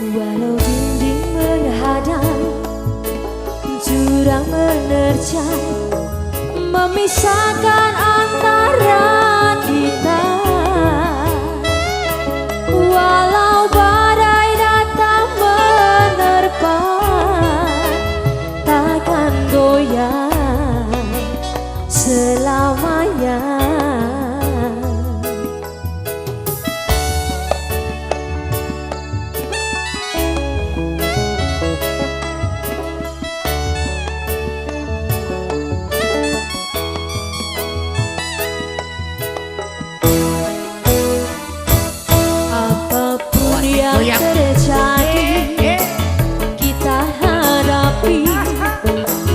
Walau dinding menghadang, jurang menerjang, memisahkan antara kita. Walau badai datang menerpa, takkan goyang selamanya. Yang terjadi kita hadapi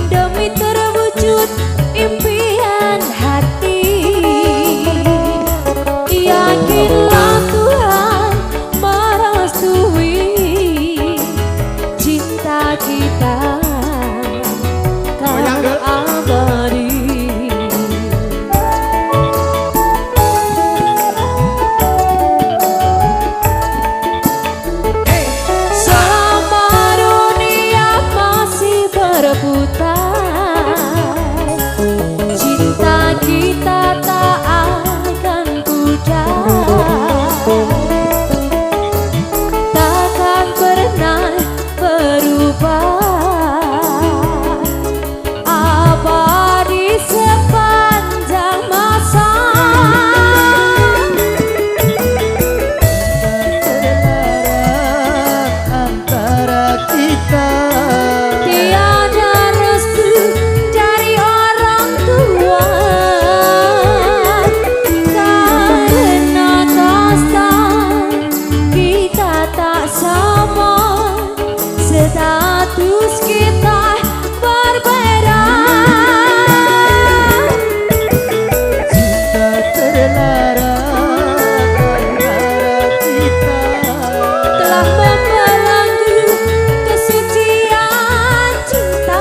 demi terwujud impian hati. Yakinlah Tuhan merestui cinta kita kan abadi. Cinta kita tak akan pudar, takkan pernah berubah, abadi sepanjang masa. Antara kita status kita berbeda. cinta terlarang antara kita telah membelenggu kesucian cinta.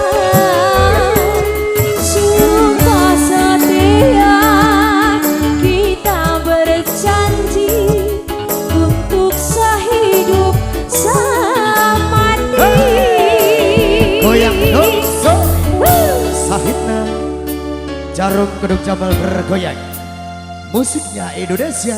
Sumpah setia kita berjanji untuk sehidup goyang so sahitna jarum keduk jambal bergoyang, musiknya Indonesia.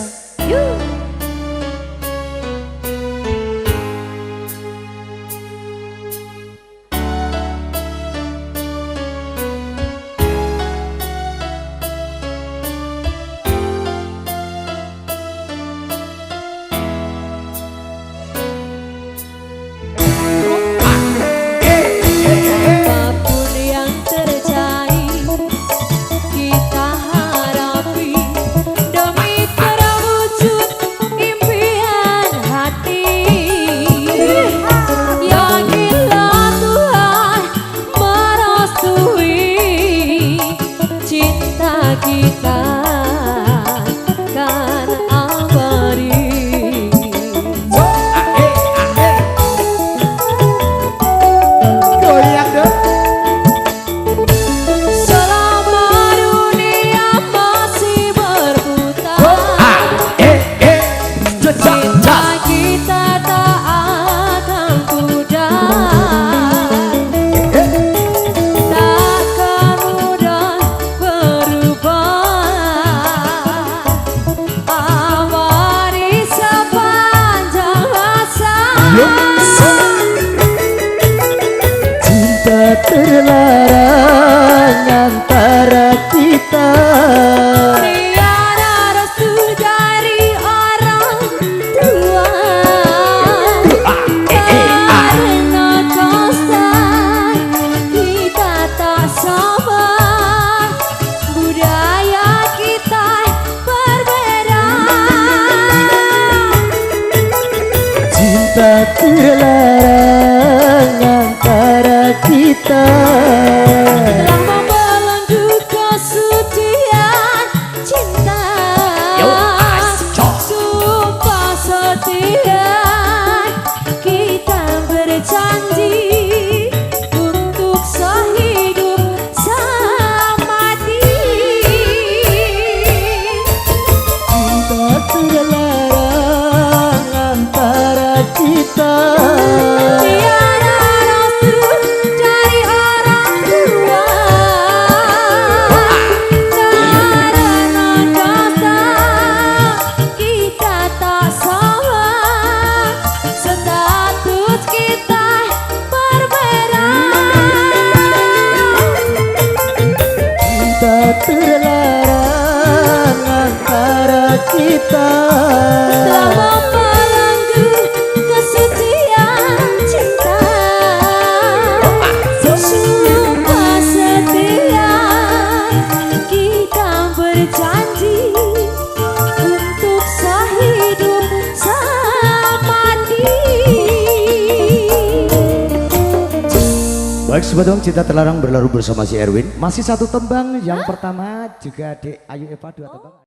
Kita kan abadi. Goyang dong. Selama dunia masih berputar, cinta kita tak akan pudar, takkan mudah cinta terlarang antara kita. Tiada restu dari orang tua, karena konstan kita tak sama, budaya kita berbeda. Cinta terlarang antara kita telah membelenggu kesucian cinta. Sumpah setia kita berjanji untuk sehidup semati. cinta terlarang antara kita. Baik sobat dong, cinta terlarang berlalu bersama si Erwin. Masih satu tembang, yang pertama juga Dek Ayu Eva, dua tembang.